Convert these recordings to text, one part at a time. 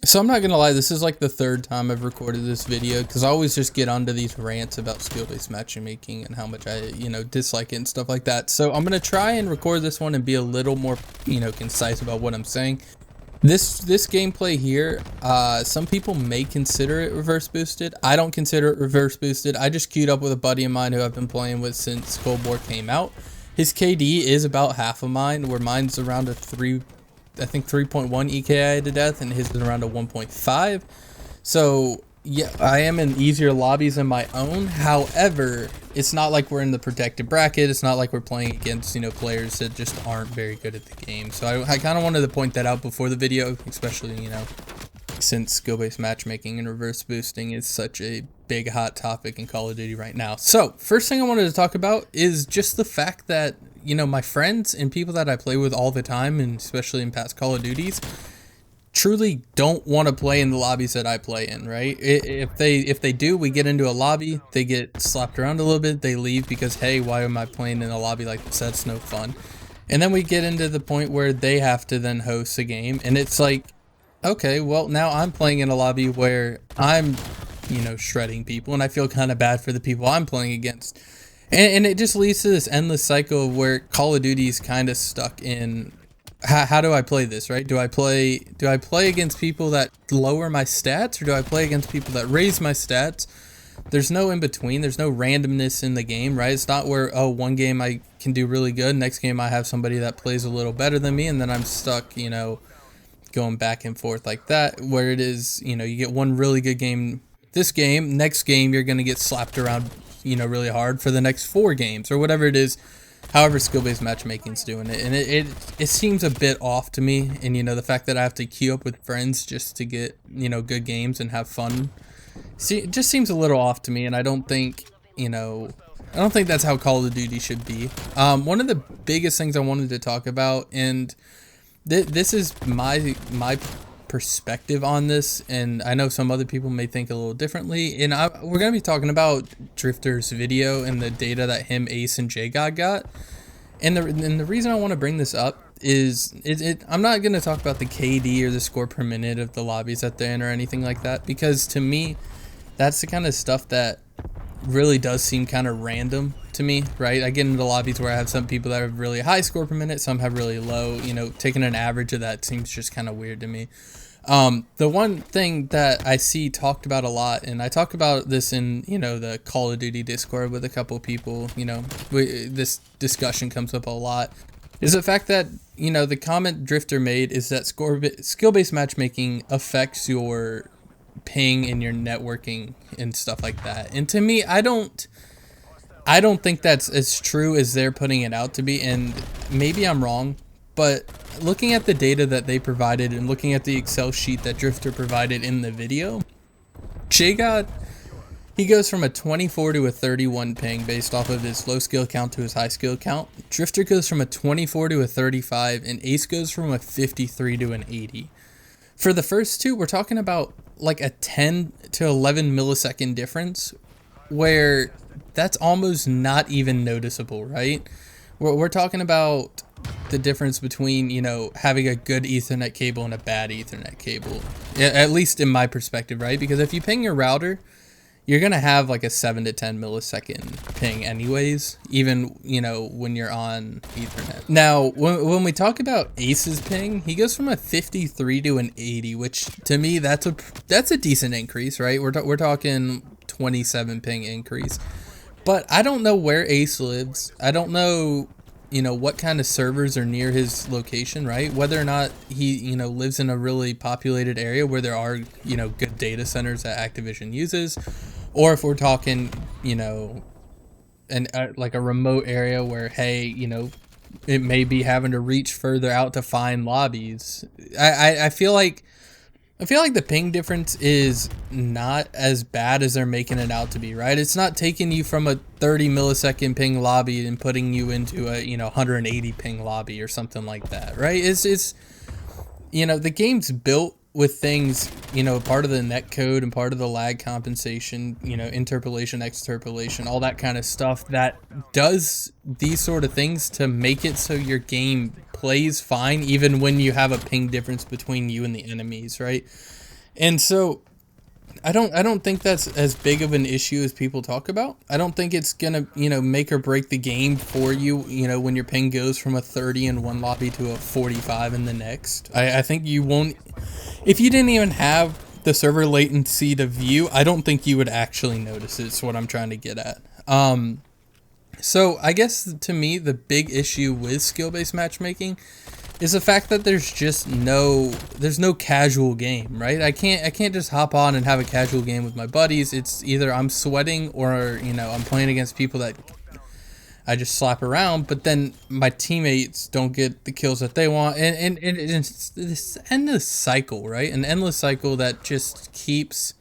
So I'm not gonna lie, this is like the third time I've recorded this video because I always just get onto these rants about skill-based matchmaking and how much I, dislike it and stuff like that. So I'm gonna try and record this one and be a little more, concise about what I'm saying. This gameplay here, some people may consider it reverse boosted. I don't consider it reverse boosted. I just queued up with a buddy of mine who I've been playing with since Cold War came out. His KD is about half of mine, where mine's around a 3.1 EKI to death, and his is around a 1.5. So yeah, I am in easier lobbies than my own. However, it's not like we're in the protected bracket. It's not like we're playing against, players that just aren't very good at the game. So I kind of wanted to point that out before the video, especially, since skill-based matchmaking and reverse boosting is such a big hot topic in Call of Duty right now. So first thing I wanted to talk about is just the fact that, my friends and people that I play with all the time, and especially in past Call of Duties, truly don't want to play in the lobbies that I play in, right? If they do, we get into a lobby, they get slapped around a little bit, they leave because, hey, why am I playing in a lobby like this? That's no fun. And then we get into the point where they have to then host a game, and it's like, okay, well, now I'm playing in a lobby where I'm, shredding people, and I feel kind of bad for the people I'm playing against. And it just leads to this endless cycle of where Call of Duty is kind of stuck in, how do I play this, right? Do I play against people that lower my stats, or do I play against people that raise my stats? There's no in between. There's no randomness in the game, right? It's not where, oh, one game I can do really good, next game I have somebody that plays a little better than me, and then I'm stuck, going back and forth like that, where it is, you get one really good game this game, next game you're going to get slapped around, really hard for the next 4 games or whatever it is, however skill-based matchmaking's doing it. And it seems a bit off to me, and the fact that I have to queue up with friends just to get, good games and have fun, it just seems a little off to me, and I don't think, that's how Call of Duty should be. One of the biggest things I wanted to talk about, and this is my perspective on this, and I know some other people may think a little differently, and we're going to be talking about Drifter's video and the data that him, Ace, and JGod got. And the reason I want to bring this up is I'm not going to talk about the KD or the score per minute of the lobbies that they're in or anything like that, because to me that's the kind of stuff that really does seem kind of random to me, right? I get into lobbies where I have some people that have really high score per minute, some have really low. Taking an average of that seems just kind of weird to me. The one thing that I see talked about a lot, and I talk about this in, the Call of Duty Discord with a couple people, this discussion comes up a lot, is the fact that, the comment Drifter made is that skill-based matchmaking affects your ping and your networking and stuff like that. And to me, I don't think that's as true as they're putting it out to be, and maybe I'm wrong, but looking at the data that they provided and looking at the Excel sheet that Drifter provided in the video, JGod, he goes from a 24 to a 31 ping based off of his low skill count to his high skill count. Drifter goes from a 24 to a 35, and Ace goes from a 53 to an 80. For the first two, we're talking about like a 10 to 11 millisecond difference, where that's almost not even noticeable, right? We're talking about the difference between, having a good Ethernet cable and a bad Ethernet cable, at least in my perspective, right? Because if you ping your router, you're going to have like a 7 to 10 millisecond ping anyways, even, when you're on Ethernet. Now, when we talk about Ace's ping, he goes from a 53 to an 80, which to me, that's a decent increase, right? We're talking 27 ping increase. But I don't know where Ace lives. I don't know, what kind of servers are near his location, right? Whether or not he, lives in a really populated area where there are, good data centers that Activision uses, or if we're talking, like a remote area where, hey, it may be having to reach further out to find lobbies. I feel like the ping difference is not as bad as they're making it out to be, right? It's not taking you from a 30 millisecond ping lobby and putting you into a, 180 ping lobby or something like that, right? It's the game's built with things, part of the net code and part of the lag compensation, interpolation, extrapolation, all that kind of stuff that does these sort of things to make it so your game plays fine even when you have a ping difference between you and the enemies, right? And so I don't think that's as big of an issue as people talk about. I don't think it's gonna, make or break the game for you, when your ping goes from a 30 in one lobby to a 45 in the next. I think you won't, if you didn't even have the server latency to view, I don't think you would actually notice it. Is what I'm trying to get at. So I guess to me, the big issue with skill-based matchmaking is the fact that there's no casual game, right? I can't just hop on and have a casual game with my buddies. It's either I'm sweating or, I'm playing against people that I just slap around, but then my teammates don't get the kills that they want. And it's this endless cycle, right? An endless cycle that just keeps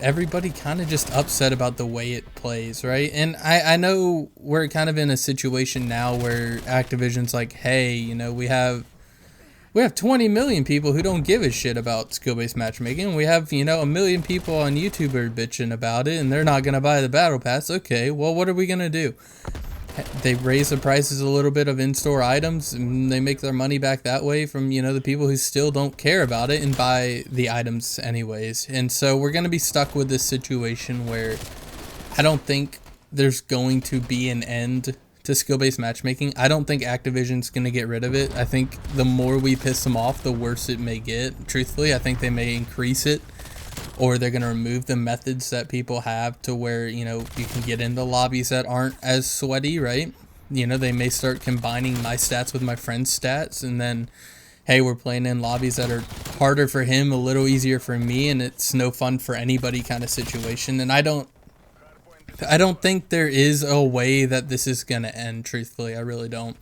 everybody kind of just upset about the way it plays, right? And I know we're kind of in a situation now where Activision's like, hey, we have 20 million people who don't give a shit about skill-based matchmaking. We have, 1 million people on YouTube are bitching about it, and they're not going to buy the battle pass. Okay, well, what are we going to do? They raise the prices a little bit of in-store items, and they make their money back that way from, the people who still don't care about it and buy the items anyways. And so we're going to be stuck with this situation where I don't think there's going to be an end to skill-based matchmaking. I don't think Activision's going to get rid of it. I think the more we piss them off, the worse it may get. Truthfully, I think they may increase it, or they're going to remove the methods that people have to where, you can get into lobbies that aren't as sweaty, right? They may start combining my stats with my friend's stats, and then, hey, we're playing in lobbies that are harder for him, a little easier for me, and it's no fun for anybody kind of situation. And I don't think there is a way that this is going to end, truthfully. I really don't.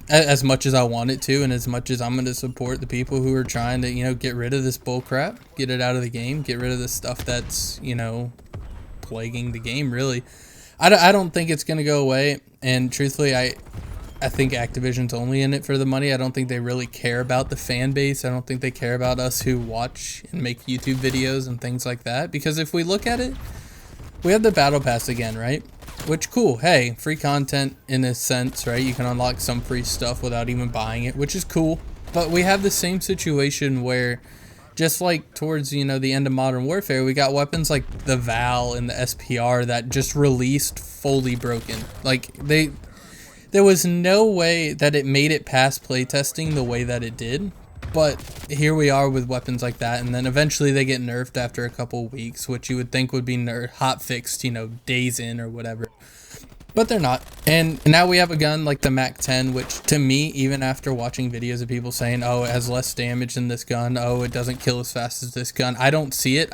As much as I want it to, and as much as I'm going to support the people who are trying to, get rid of this bull crap, get it out of the game, get rid of the stuff that's, plaguing the game, really. I don't think it's going to go away, and truthfully, I think Activision's only in it for the money. I don't think they really care about the fan base. I don't think they care about us who watch and make YouTube videos and things like that, because if we look at it, we have the battle pass again, right? Which, cool, hey, free content in a sense, right? You can unlock some free stuff without even buying it, which is cool. But we have the same situation where, just like towards, the end of Modern Warfare, we got weapons like the Val and the SPR that just released fully broken. Like, there was no way that it made it past playtesting the way that it did. But here we are with weapons like that, and then eventually they get nerfed after a couple weeks, which you would think would be hot fixed, days in or whatever. But they're not. And now we have a gun like the MAC-10, which to me, even after watching videos of people saying, oh, it has less damage than this gun, oh, it doesn't kill as fast as this gun, I don't see it.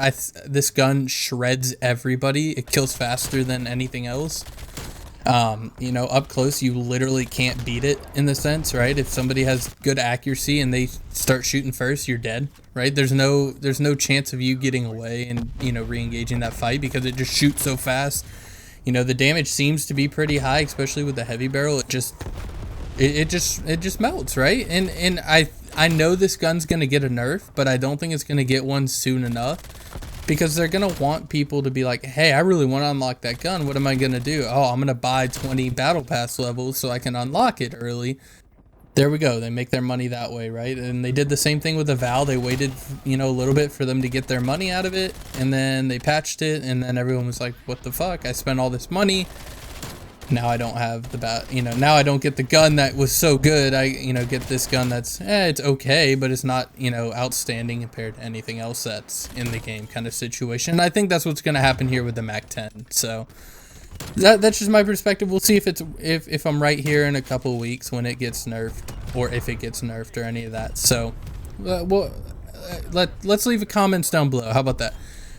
This gun shreds everybody. It kills faster than anything else. Up close, you literally can't beat it in the sense, right? If somebody has good accuracy and they start shooting first, you're dead, right? There's no chance of you getting away and, re-engaging that fight because it just shoots so fast. The damage seems to be pretty high, especially with the heavy barrel. It just melts, right? And I know this gun's gonna get a nerf, but I don't think it's gonna get one soon enough. Because they're going to want people to be like, hey, I really want to unlock that gun. What am I going to do? Oh, I'm going to buy 20 battle pass levels so I can unlock it early. There we go. They make their money that way, right? And they did the same thing with the Val. They waited, a little bit for them to get their money out of it. And then they patched it. And then everyone was like, what the fuck? I spent all this money. Now I don't have the now I don't get the gun that was so good. I, get this gun that's, it's okay, but it's not, outstanding compared to anything else that's in the game kind of situation. And I think that's what's going to happen here with the MAC-10. So that's just my perspective. We'll see if I'm right here in a couple of weeks when it gets nerfed, or if it gets nerfed or any of that. So let's leave comments down below. How about that?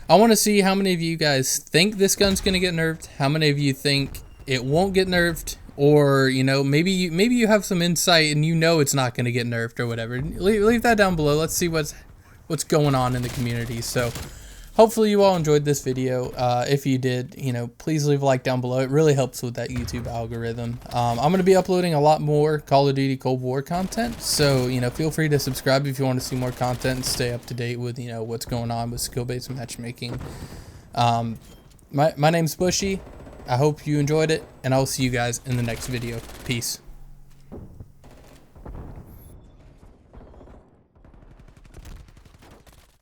I want to see how many of you guys think this gun's going to get nerfed. How many of you think it won't get nerfed, or maybe you have some insight and it's not going to get nerfed or whatever. Leave that down below. Let's see what's going on in the community. So hopefully you all enjoyed this video. If you did, please leave a like down below. It really helps with that YouTube algorithm. I'm going to be uploading a lot more Call of Duty Cold War content, so feel free to subscribe if you want to see more content and stay up to date with what's going on with skill-based matchmaking. My name's Bushy. I hope you enjoyed it, and I'll see you guys in the next video. Peace.